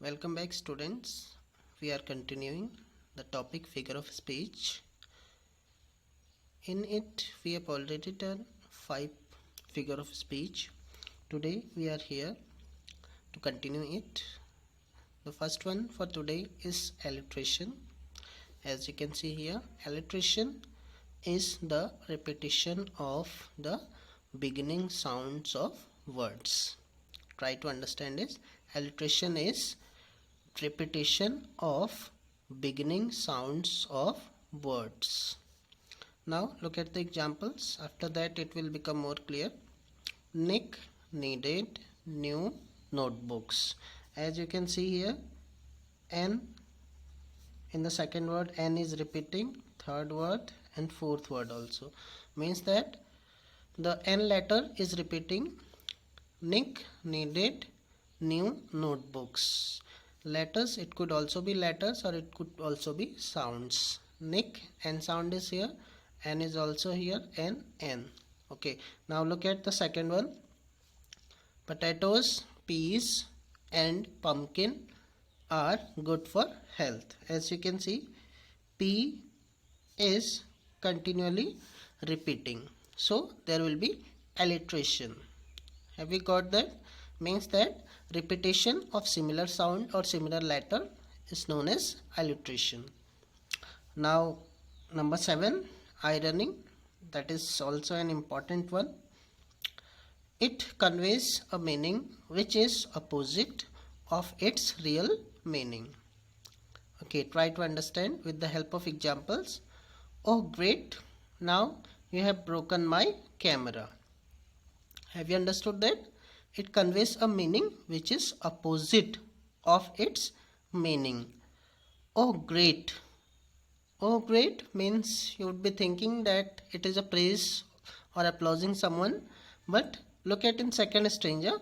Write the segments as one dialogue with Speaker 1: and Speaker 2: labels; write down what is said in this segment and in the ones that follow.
Speaker 1: Welcome back, students. We are continuing the topic figure of speech. In it, we have already done 5 figure of speech. Today, we are here to continue it. The first one for today is alliteration. As you can see here, alliteration is the repetition of the beginning sounds of words. Try to understand this. Alliteration is repetition of beginning sounds of words. Now look at the examples. After that it will become more clear. Nick needed new notebooks. As you can see here, N in the second word, N is repeating, third word and fourth word also. Means that the N letter is repeating. Nick needed new notebooks. Letters, it could also be letters or it could also be sounds. Nick, N sound is here, N is also here, N. Okay, now look at the second one. Potatoes, peas and pumpkin are good for health. As you can see, P is continually repeating, so there will be alliteration. Have we got that? Means that repetition of similar sound or similar letter is known as alliteration. Now number 7, irony. That is also an important one. It conveys a meaning which is opposite of its real meaning. Okay, try to understand with the help of examples. Oh great, now you have broken my camera. Have you understood that? It conveys a meaning which is opposite of its meaning. Oh great. Oh great means you would be thinking that it is a praise or applauding someone. But look at in second stanza.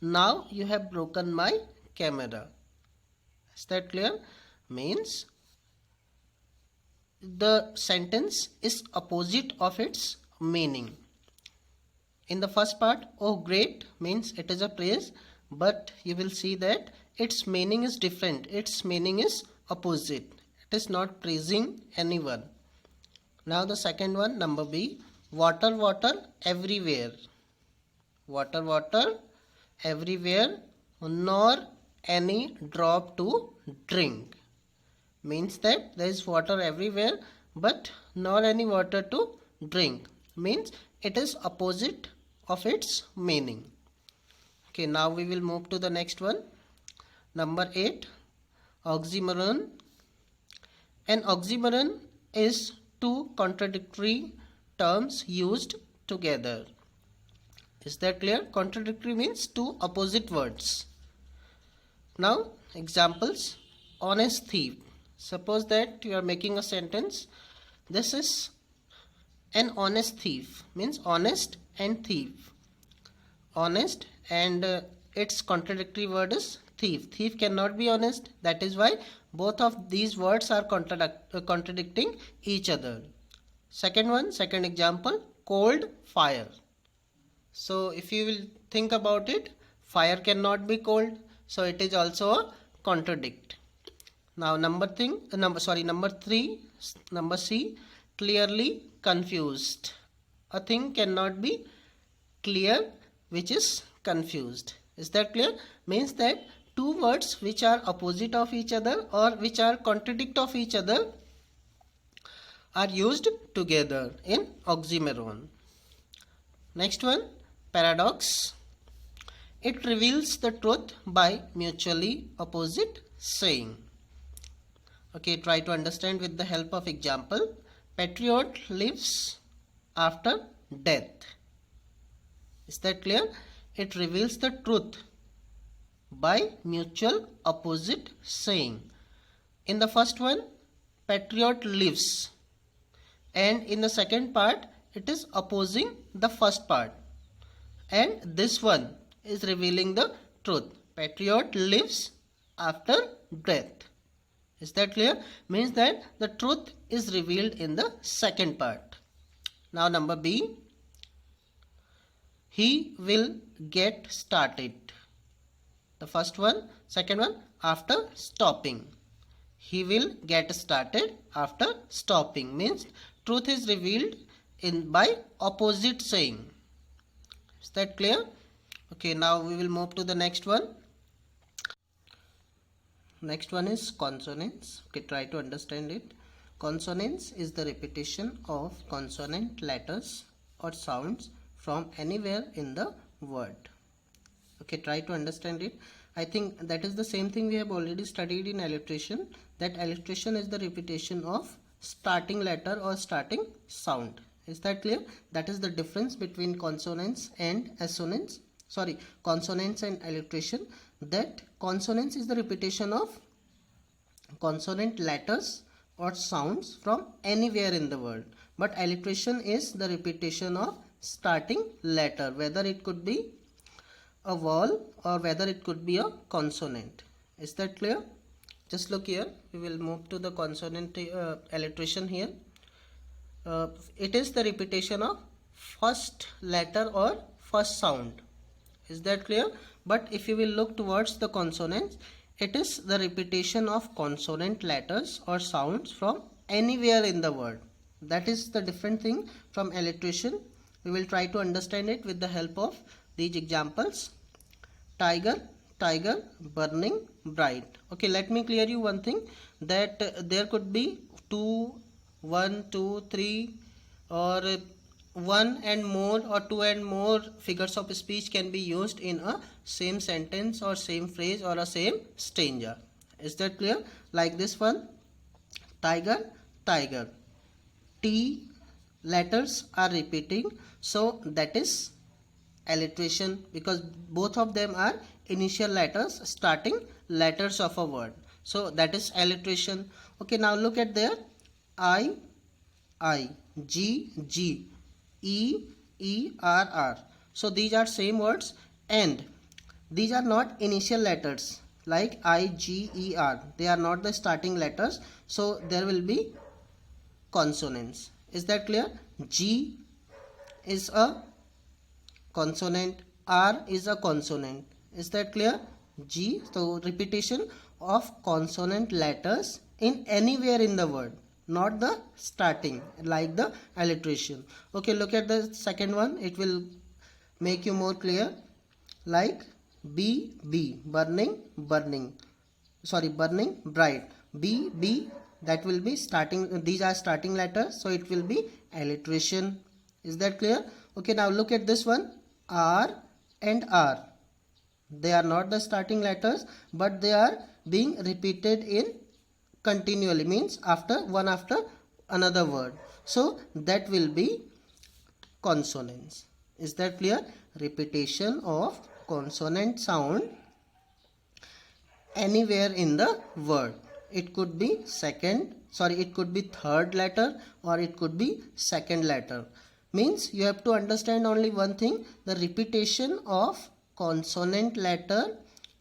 Speaker 1: Now you have broken my camera. Is that clear? Means the sentence is opposite of its meaning. In the first part, oh great means it is a praise, but you will see that its meaning is different. Its meaning is opposite. It is not praising anyone. Now the second one, number B, water, water everywhere. Water, water everywhere, nor any drop to drink. Means that there is water everywhere, but nor any water to drink. Means it is opposite of its meaning. Okay, now we will move to the next one. Number 8, oxymoron. An oxymoron is two contradictory terms used together. Is that clear? Contradictory means two opposite words. Now examples. Honest thief. Suppose that you are making a sentence. This is an honest thief, means honest and thief. Honest and its contradictory word is thief. Thief cannot be honest. That is why both of these words are contradicting each other. Second example, cold fire. So if you will think about it, fire cannot be cold, so it is also a contradict. Now number 3, number C, clearly confused. A thing cannot be clear which is confused. Is that clear? Means that two words which are opposite of each other or which are contradict of each other are used together in oxymoron. Next one, paradox. It reveals the truth by mutually opposite saying. Okay, try to understand with the help of example. Patriot lives after death. Is that clear? It reveals the truth by mutual opposite saying. In the first one, patriot lives, and in the second part it is opposing the first part, and this one is revealing the truth. Patriot lives after death. Is that clear? Means that the truth is revealed in the second part. Now number B, he will get started. The first one, Second one, after stopping. He will get started after stopping, means truth is revealed by opposite saying. Is that clear? Okay, now we will move to the next one. Next one is consonants. Okay, try to understand it. Consonants is the repetition of consonant letters or sounds from anywhere in the word. Okay, try to understand it. I think that is the same thing we have already studied in alliteration, that alliteration is the repetition of starting letter or starting sound. Is that clear? That is the difference between consonants and assonance. Sorry, consonants and alliteration. That consonants is the repetition of consonant letters or sounds from anywhere in the world, but alliteration is the repetition of starting letter, whether it could be a vowel or whether it could be a consonant. Is that clear? Just look here, we will move to the consonant alliteration here. It is the repetition of first letter or first sound. Is that clear? But if you will look towards the consonants, it is the repetition of consonant letters or sounds from anywhere in the word. That is the different thing from alliteration. We will try to understand it with the help of these examples. Tiger, tiger, burning, bright. Okay, let me clear you one thing, that there could be 2, 1, 2, 3 or 1 and more or 2 and more figures of speech can be used in a same sentence or same phrase or a same stanza. Is that clear? Like this one, tiger, tiger. T letters are repeating, so that is alliteration, because both of them are initial letters, starting letters of a word. So that is alliteration. Okay, now look at there. I, G, G. E, E, R, R. So these are same words and these are not initial letters like I, G, E, R. They are not the starting letters. So there will be consonants. Is that clear? G is a consonant. R is a consonant. Is that clear? G. So repetition of consonant letters in anywhere in the word, not the starting like the alliteration. Okay, look at the second one, it will make you more clear. Like B, B, burning, burning. Sorry, burning, bright. B, B, that will be starting, these are starting letters, so it will be alliteration. Is that clear? Okay, now look at this one. R and R. They are not the starting letters, but they are being repeated in continually, means after one after another word, so that will be consonants. Is that clear? Repetition of consonant sound anywhere in the word. It could be it could be third letter or it could be second letter. Means you have to understand only one thing, the repetition of consonant letter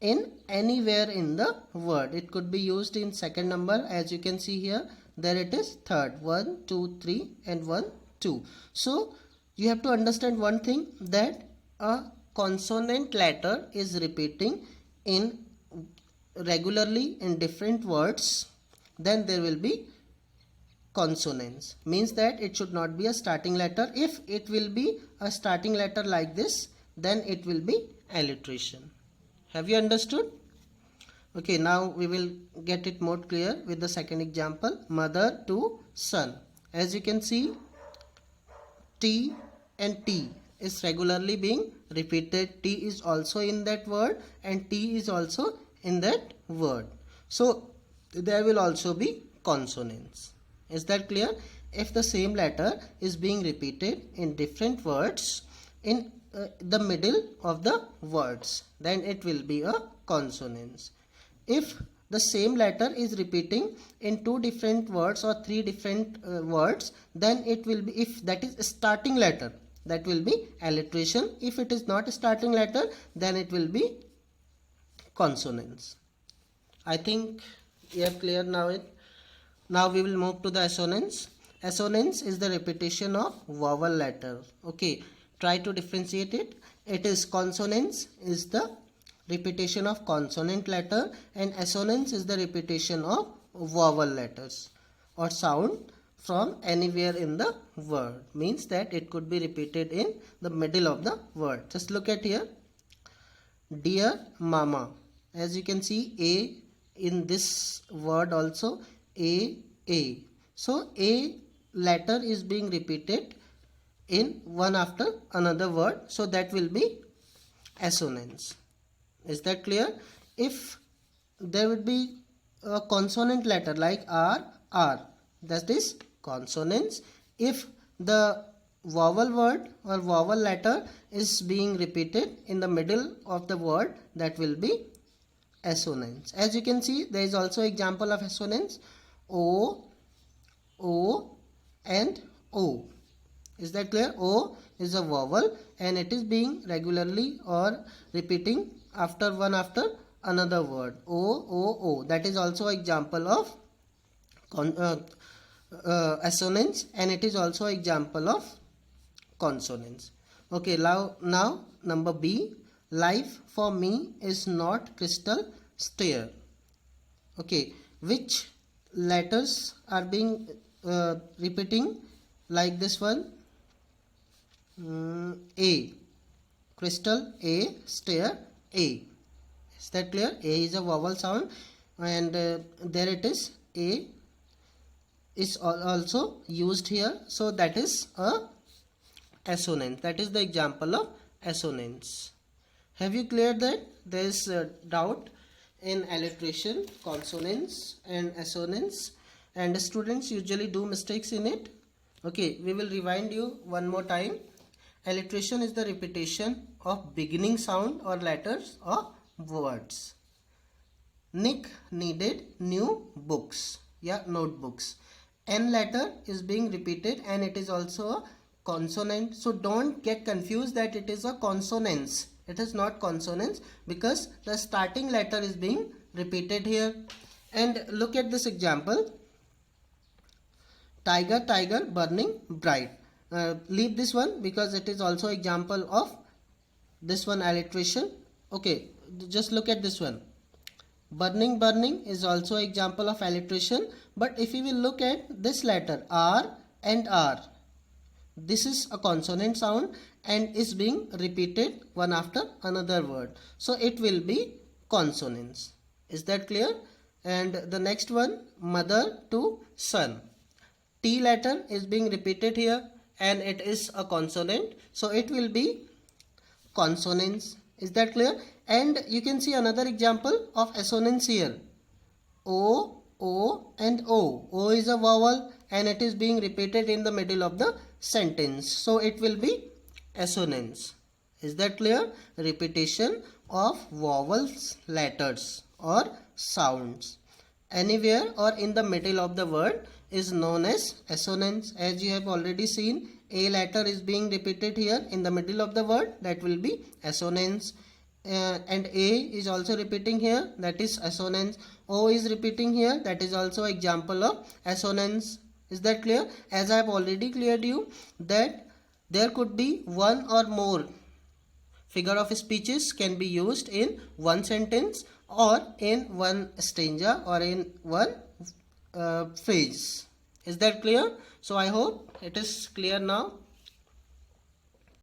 Speaker 1: in anywhere in the word. It could be used in second number, as you can see here. There it is, third, 1, 2, 3 and 1, 2. So you have to understand one thing, that a consonant letter is repeating in regularly in different words, then there will be consonants. Means that it should not be a starting letter. If it will be a starting letter like this, then it will be alliteration. Have you understood? Okay, now we will get it more clear with the second example, mother to son. As you can see, T and T is regularly being repeated. T is also in that word and T is also in that word. So there will also be consonants. Is that clear? If the same letter is being repeated in different words in the middle of the words, then it will be a consonance. If the same letter is repeating in 2 different words or 3 different words, then it will be, if that is a starting letter, that will be alliteration. If it is not a starting letter, then it will be consonants. I think you have clear now it. Now we will move to the assonance. Assonance is the repetition of vowel letter. Okay, try to differentiate it. It is consonance is the repetition of consonant letter, and assonance is the repetition of vowel letters or sound from anywhere in the word. Means that it could be repeated in the middle of the word. Just look at here. Dear mama. As you can see, A in this word also, A. So A letter is being repeated in one after another word. So that will be assonance. Is that clear? If there would be a consonant letter like R, that is consonance. If the vowel word or vowel letter is being repeated in the middle of the word, that will be assonance. As you can see, there is also example of assonance. O and O. Is that clear? O is a vowel and it is being regularly or repeating after another word. O. That is also example of assonance, and it is also example of consonance. Okay, now number B. Life for me is not crystal clear. Okay, which letters are being repeating like this one? A. Crystal A, stair A. Is that clear? A is a vowel sound, and there it is. A is also used here, so that is a assonance. That is the example of assonance. Have you cleared that? There is doubt in alliteration, consonance and assonance, and students usually do mistakes in it. Okay, we will rewind you one more time. Alliteration is the repetition of beginning sound or letters or words. Nick needed new books, notebooks. N letter is being repeated and it is also a consonant. So don't get confused that it is a consonance. It is not consonance because the starting letter is being repeated here. And look at this example. Tiger, burning bright. Leave this one because it is also example of this one alliteration. Okay, just look at this one. Burning is also example of alliteration. But if you will look at this letter R and R, this is a consonant sound and is being repeated one after another word. So it will be consonance. Is that clear? And the next one, mother to son. T letter is being repeated here and it is a consonant. So it will be consonance. Is that clear? And you can see another example of assonance here. O and O. O is a vowel and it is being repeated in the middle of the sentence. So it will be assonance. Is that clear? Repetition of vowels, letters or sounds anywhere or in the middle of the word is known as assonance. As you have already seen, A letter is being repeated here in the middle of the word, that will be assonance. And A is also repeating here, that is assonance. O is repeating here, that is also example of assonance. Is that clear? As I have already cleared you that there could be one or more figure of speeches can be used in one sentence or in one stanza or in one phrase. Is that clear? So I hope it is clear now.